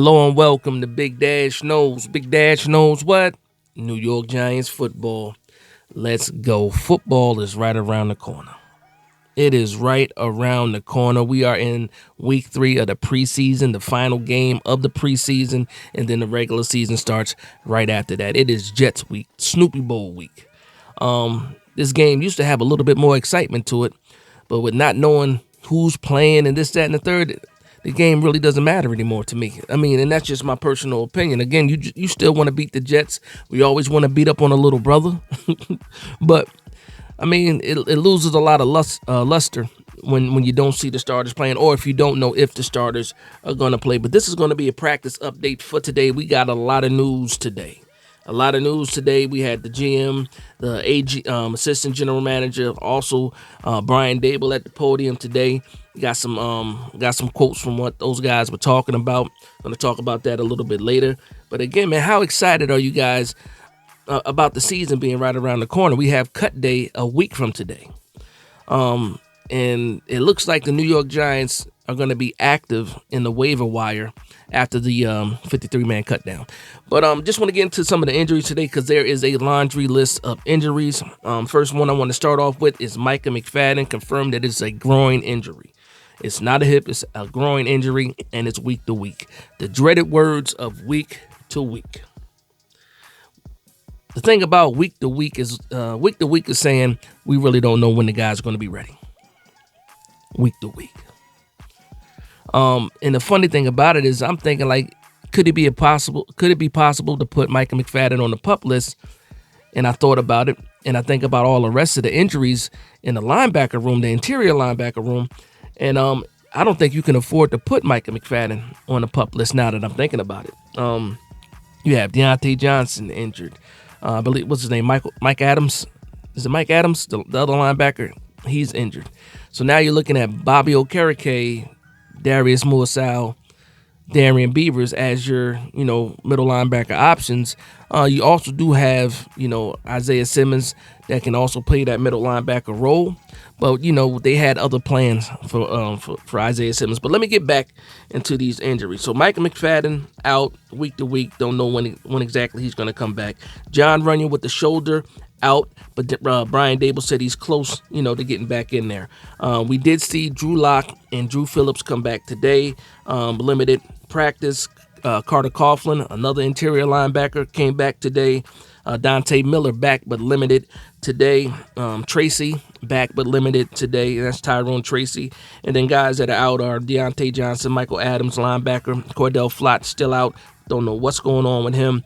Hello and welcome to Big Dash Knows. Big Dash knows what? New York Giants football. Let's go. Football is right around the corner. It is right around the corner. We are in week 3 of the preseason, the final game of the preseason, and then the regular season starts right after that. It is Jets week, Snoopy Bowl week. This game used to have a little bit more excitement to it, but with not knowing who's playing and this, that, and the third, the game really doesn't matter anymore to me. I mean, and that's just my personal opinion. Again, you still want to beat the Jets. We always want to beat up on a little brother. But, I mean, it loses a lot of luster when you don't see the starters playing, or if you don't know if the starters are going to play. But this is going to be a practice update for today. We got a lot of news today. We had the GM, the assistant general manager, also Brian Dable at the podium today. Got some quotes from what those guys were talking about. Going to talk about that a little bit later. But again, man, how excited are you guys about the season being right around the corner? We have cut day a week from today. And it looks like the New York Giants are going to be active in the waiver wire after the 53-man cut down. But just want to get into some of the injuries today because there is a laundry list of injuries. First one I want to start off with is Micah McFadden, confirmed that it's a groin injury. It's not a hip, it's a groin injury, and it's week to week. The dreaded words of week to week. The thing about week to week is saying we really don't know when the guy's going to be ready. Week to week. And the funny thing about it is I'm thinking, like, could it be possible to put Micah McFadden on the PUP list? And I thought about it, and I think about all the rest of the injuries in the linebacker room, the interior linebacker room, and I don't think you can afford to put Micah McFadden on the PUP list now that I'm thinking about it. You have Deontay Johnson injured. I believe, what's his name? Mike Adams. Is it Mike Adams, the other linebacker? He's injured. So now you're looking at Bobby Okereke, Darius Muasau, Darian Beavers as your, middle linebacker options. You also do have, Isaiah Simmons that can also play that middle linebacker role. But, they had other plans for Isaiah Simmons. But let me get back into these injuries. So Micah McFadden out week to week. Don't know when exactly he's going to come back. John Runyon with the shoulder out, but Brian Dable said he's close, to getting back in there. We did see Drew Lock and Drew Phillips come back today. Limited practice. Carter Coughlin, another interior linebacker, came back today. Dante Miller back but limited today. Tracy back but limited today. That's Tyrone Tracy. And then guys that are out are Deontay Johnson, Michael Adams, linebacker. Cordell Flott still out. Don't know what's going on with him.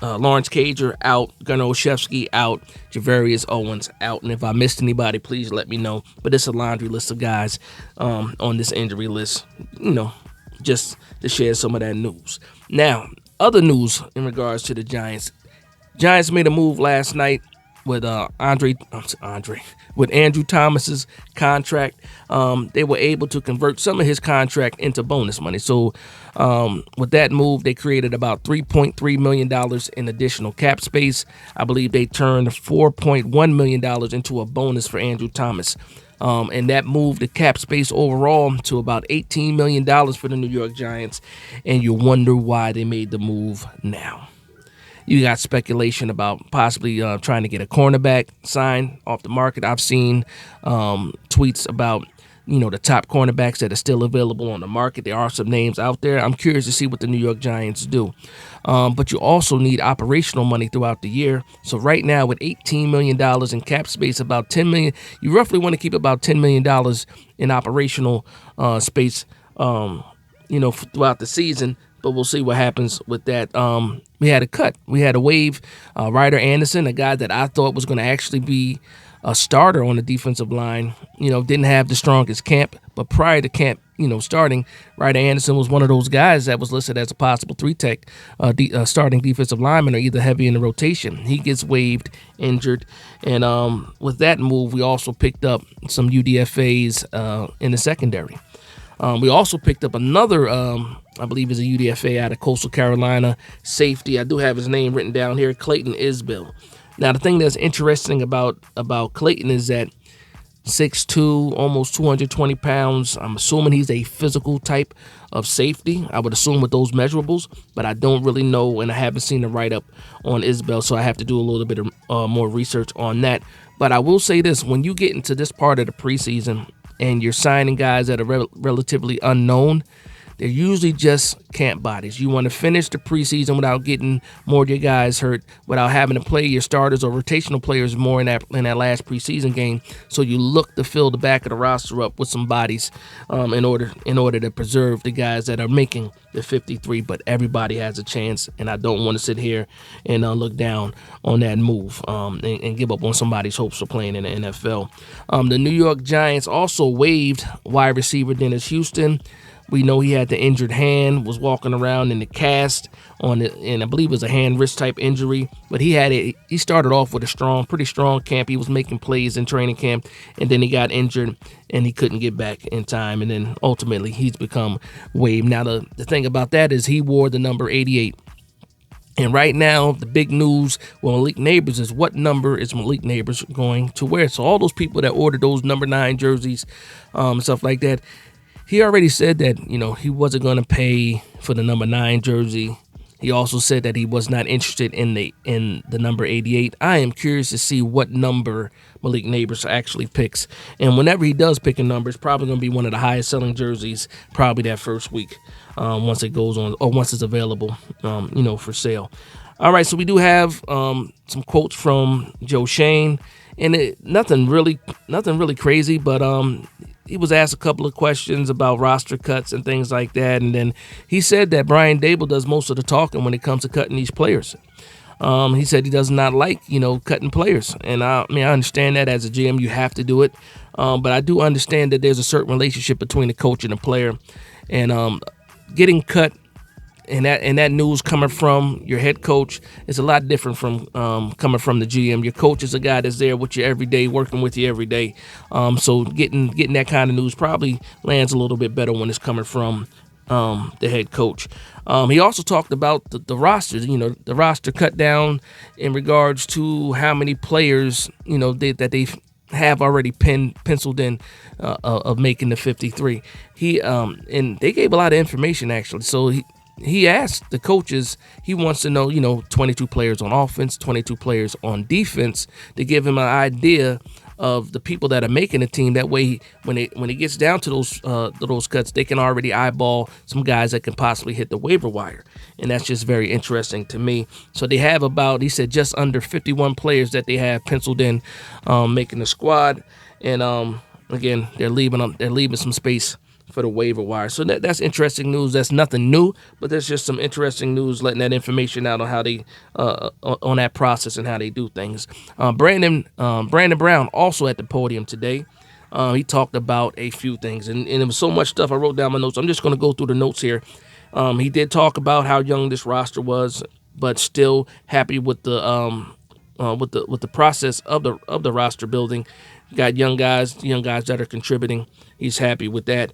Lawrence Cager out, Gunnar Olszewski out, Javarius Owens out. And if I missed anybody, please let me know. But it's a laundry list of guys on this injury list, just to share some of that news. Now, other news in regards to the Giants. Giants made a move last night with Andrew Thomas's contract. They were able to convert some of his contract into bonus money. So with that move, they created about $3.3 million in additional cap space. I believe they turned $4.1 million into a bonus for Andrew Thomas. And that moved the cap space overall to about $18 million for the New York Giants. And you wonder why they made the move now. You got speculation about possibly trying to get a cornerback signed off the market. I've seen tweets about, the top cornerbacks that are still available on the market. There are some names out there. I'm curious to see what the New York Giants do. But you also need operational money throughout the year. So right now with $18 million in cap space, about $10 million, you roughly want to keep about $10 million in operational space, throughout the season. But we'll see what happens with that. We had a cut. We had a waive. Ryder Anderson, a guy that I thought was going to actually be a starter on the defensive line, didn't have the strongest camp. But prior to camp, starting, Ryder Anderson was one of those guys that was listed as a possible 3-tech starting defensive lineman or either heavy in the rotation. He gets waived, injured. And with that move, we also picked up some UDFAs in the secondary. We also picked up another, I believe is a UDFA out of Coastal Carolina, safety. I do have his name written down here, Clayton Isbell. Now, the thing that's interesting about Clayton is that 6'2", almost 220 pounds. I'm assuming he's a physical type of safety. I would assume with those measurables, but I don't really know, and I haven't seen the write-up on Isbell, so I have to do a little bit of more research on that. But I will say this, when you get into this part of the preseason and you're signing guys that are relatively unknown, they're usually just camp bodies. You want to finish the preseason without getting more of your guys hurt, without having to play your starters or rotational players more in that last preseason game. So you look to fill the back of the roster up with some bodies in order to preserve the guys that are making the 53. But everybody has a chance, and I don't want to sit here and look down on that move and give up on somebody's hopes for playing in the NFL. The New York Giants also waived wide receiver Dennis Houston. We know he had the injured hand, was walking around in the cast and I believe it was a hand wrist type injury. But he started off with a pretty strong camp. He was making plays in training camp, and then he got injured and he couldn't get back in time. And then ultimately he's become waived. Now the thing about that is he wore the number 88. And right now, the big news with Malik Neighbors is what number is Malik Neighbors going to wear. So all those people that ordered those number 9 jerseys, stuff like that, he already said that, he wasn't going to pay for the number 9 jersey. He also said that he was not interested in the number 88. I am curious to see what number Malik Neighbors actually picks. And whenever he does pick a number, it's probably going to be one of the highest selling jerseys probably that first week once it goes on or once it's available, for sale. All right, so we do have some quotes from Joe Schoen, and nothing really crazy, but he was asked a couple of questions about roster cuts and things like that, and then he said that Brian Daboll does most of the talking when it comes to cutting these players. He said he does not like, cutting players, and I understand that as a GM you have to do it, but I do understand that there's a certain relationship between the coach and the player, and getting cut and that news coming from your head coach is a lot different from coming from the GM. Your coach is a guy that's there with you every day, working with you every day. So getting that kind of news probably lands a little bit better when it's coming from the head coach. He also talked about the rosters, the roster cut down in regards to how many players, that they have already penciled in of making the 53. And they gave a lot of information actually. So he asked the coaches, he wants to know, 22 players on offense, 22 players on defense, to give him an idea of the people that are making the team. That way, when it gets down to those cuts, they can already eyeball some guys that can possibly hit the waiver wire. And that's just very interesting to me. So they have he said, just under 51 players that they have penciled in making the squad. And again, they're leaving some space for the waiver wire. So that's interesting news. That's nothing new, but there's just some interesting news letting that information out on how they on that process and how they do things. Brandon Brown also at the podium today. He talked about a few things, and it was so much stuff I wrote down my notes. I'm just going to go through the notes here. He did talk about how young this roster was, but still happy with the process of the roster building. Got young guys that are contributing. He's happy with that.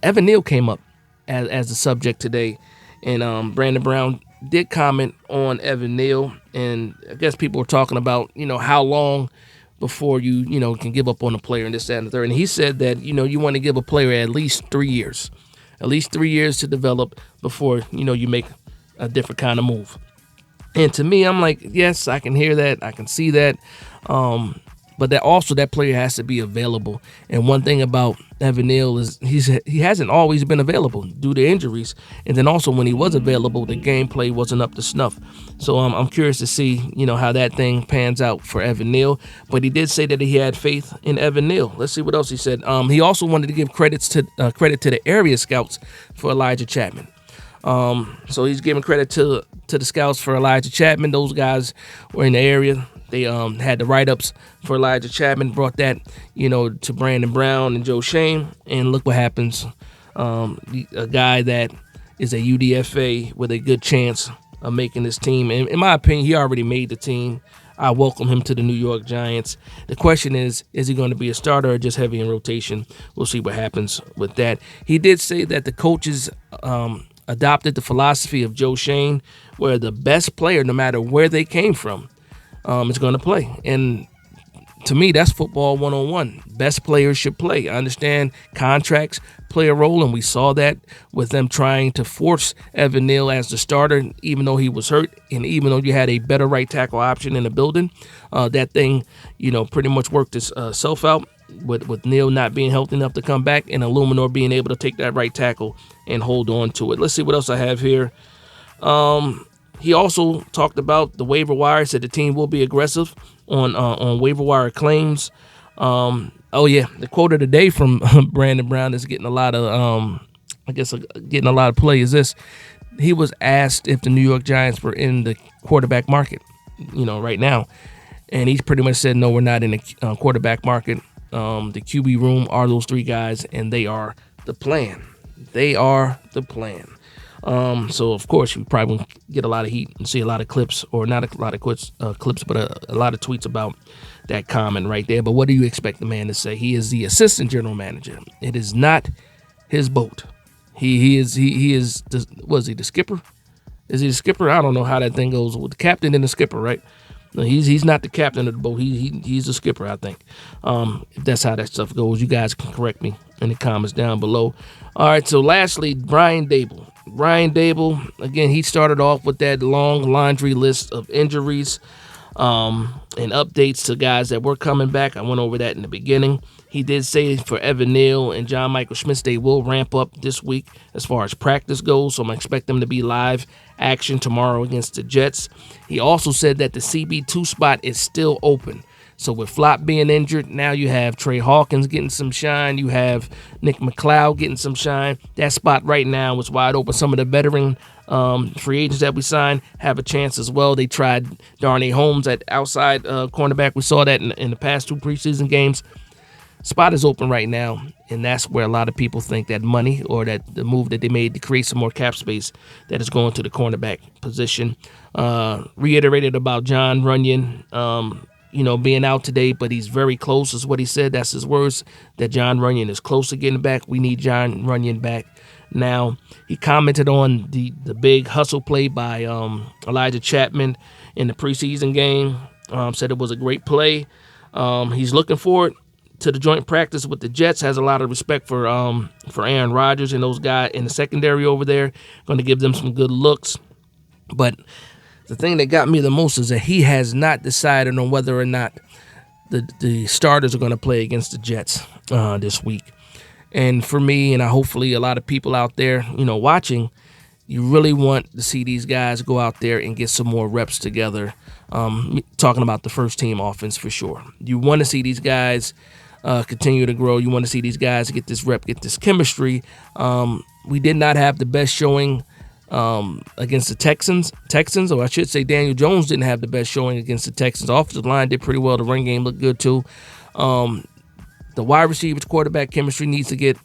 Evan Neal came up as a subject today, and Brandon Brown did comment on Evan Neal, and I guess people were talking about, how long before you can give up on a player and this, that, and the third. And he said that, you want to give a player at least 3 years. At least 3 years to develop before, you make a different kind of move. And to me, I'm like, yes, I can hear that. I can see that. But that player has to be available. And one thing about Evan Neal is he hasn't always been available due to injuries. And then also when he was available, the gameplay wasn't up to snuff. So I'm curious to see, how that thing pans out for Evan Neal. But he did say that he had faith in Evan Neal. Let's see what else he said. He also wanted to give credit to the area scouts for Elijah Chapman. So he's giving credit to the scouts for Elijah Chapman. Those guys were in the area. They had the write-ups for Elijah Chapman, brought that, to Brandon Brown and Joe Schoen, and look what happens. A guy that is a UDFA with a good chance of making this team. And in my opinion, he already made the team. I welcome him to the New York Giants. The question is he going to be a starter or just heavy in rotation? We'll see what happens with that. He did say that the coaches adopted the philosophy of Joe Schoen, where the best player, no matter where they came from, is going to play. And to me, that's football 101. Best players should play. I understand contracts play a role, and we saw that with them trying to force Evan Neal as the starter, even though he was hurt, and even though you had a better right tackle option in the building. That thing, pretty much worked itself out with Neal not being healthy enough to come back, and Illuminor being able to take that right tackle and hold on to it. Let's see what else I have here. He also talked about the waiver wire, said the team will be aggressive on waiver wire claims. The quote of the day from Brandon Brown is getting a lot of getting a lot of play is this. He was asked if the New York Giants were in the quarterback market, right now. And he pretty much said, no, we're not in the quarterback market. The QB room are those three guys, and they are the plan. They are the plan. So, of course, you probably won't get a lot of heat and see a lot of clips, or not a lot of clips, but a lot of tweets about that comment right there. But what do you expect the man to say? He is the assistant general manager. It is not his boat. He is was he the skipper? Is he the skipper? I don't know how that thing goes with the captain and the skipper, right? No, he's not the captain of the boat. He's the skipper, I think. If that's how that stuff goes, you guys can correct me in the comments down below. All right, so lastly, Brian Dable. Brian Dable, again, he started off with that long laundry list of injuries and updates to guys that were coming back. I went over that in the beginning. He did say for Evan Neal and John Michael Schmitz, they will ramp up this week as far as practice goes, so I'm expect them to be live action tomorrow against the Jets. He also said that the CB2 spot is still open. So with Flop being injured, now you have Trey Hawkins getting some shine. You have Nick McLeod getting some shine. That spot right now is wide open. Some of the veteran free agents that we signed have a chance as well. They tried Darnay Holmes at outside cornerback. We saw that in the past two preseason games. Spot is open right now, and that's where a lot of people think that money, or that the move that they made to create some more cap space, that is going to the cornerback position. Reiterated about John Runyon, being out today, but he's very close is what he said. That's his words, that John Runyon is close to getting back. We need John Runyon back now. He commented on the big hustle play by Elijah Chapman in the preseason game. Said it was a great play. He's looking forward to the joint practice with the Jets. Has a lot of respect for Aaron Rodgers and those guys in the secondary over there. Going to give them some good looks. But the thing that got me the most is that he has not decided on whether or not the starters are going to play against the Jets this week. And for me, and hopefully a lot of people out there, watching, you really want to see these guys go out there and get some more reps together. Talking about the first team offense for sure. You want to see these guys continue to grow. You want to see these guys get this rep, get this chemistry. We did not have the best showing against the Texans, or I should say Daniel Jones didn't have the best showing against the Texans. Offensive line did pretty well. The run game looked good too. The wide receivers, quarterback chemistry needs to get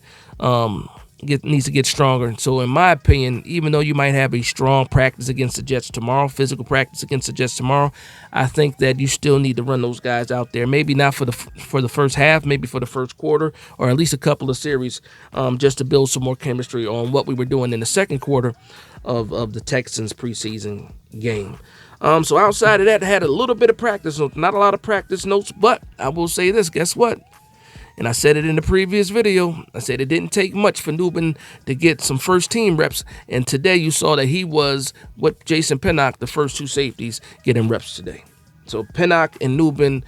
stronger. So in my opinion, even though you might have a strong practice against the Jets tomorrow, physical practice against the Jets tomorrow, I think that you still need to run those guys out there. Maybe not for the first half, maybe for the first quarter, or at least a couple of series, just to build some more chemistry on what we were doing in the second quarter of the Texans preseason game. So outside of that, I had a little bit of practice notes, not a lot of practice notes, but I will say this, guess what? And I said it in the previous video. I said it didn't take much for Nubin to get some first team reps. And today you saw that he was with Jason Pinnock, the first two safeties, getting reps today. So Pinnock and Nubin,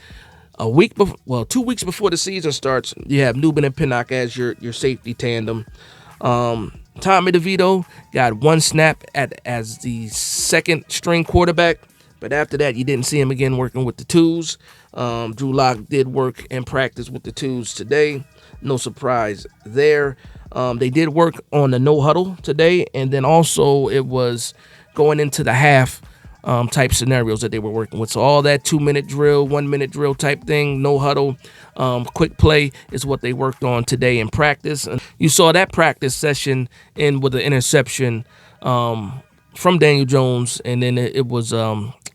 2 weeks before the season starts, you have Nubin and Pinnock as your safety tandem. Tommy DeVito got one snap as the second string quarterback. But after that, you didn't see him again working with the twos. Drew Lock did work and practice with the twos today. No surprise there. They did work on the no huddle today. And then also it was going into the half type scenarios that they were working with. So all that 2-minute drill, 1-minute drill type thing, no huddle, quick play is what they worked on today in practice. And you saw that practice session end with an interception from Daniel Jones, and then it was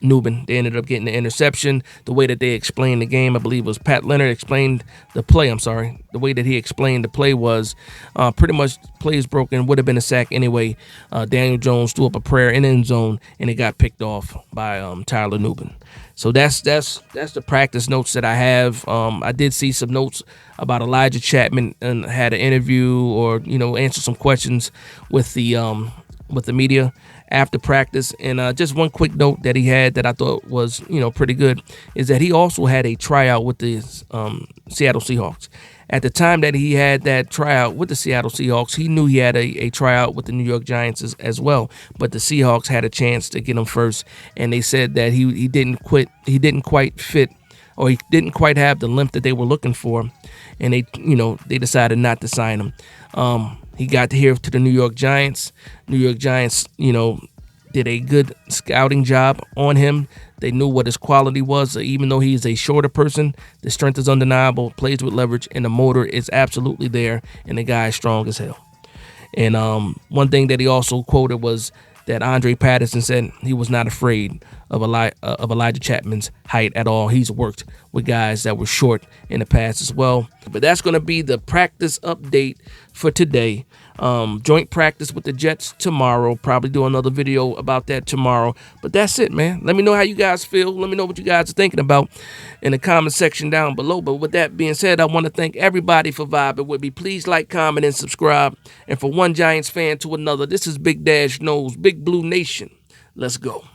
Newman. They ended up getting the interception. The way that they explained the game, I believe it was Pat Leonard explained the play. I'm sorry. The way that he explained the play was pretty much plays broken, would have been a sack anyway. Daniel Jones threw up a prayer in the end zone, and it got picked off by Tyler Newman. So that's the practice notes that I have. I did see some notes about Elijah Chapman and had an interview or answer some questions with the media after practice. And just one quick note that he had that I thought was pretty good is that he also had a tryout with the Seattle Seahawks. At the time that he had that tryout with the Seattle Seahawks, he knew he had a tryout with the New York Giants as well. But the Seahawks had a chance to get him first, and they said that he didn't quite fit, or he didn't quite have the length that they were looking for, and they decided not to sign him. He got here to the New York Giants. New York Giants, did a good scouting job on him. They knew what his quality was. Even though he's a shorter person, the strength is undeniable, plays with leverage, and the motor is absolutely there, and the guy is strong as hell. And one thing that he also quoted was that Andre Patterson said he was not afraid of Elijah Chapman's height at all. He's worked with guys that were short in the past as well. But that's going to be the practice update for today. Joint practice with the Jets tomorrow. Probably do another video about that tomorrow. But that's it, man. Let me know how you guys feel. Let me know what you guys are thinking about in the comment section down below. But with that being said, I want to thank everybody for vibing with me. Please like, comment, and subscribe. And for one Giants fan to another, this is Big Dash Knows, Big Blue Nation. Let's go.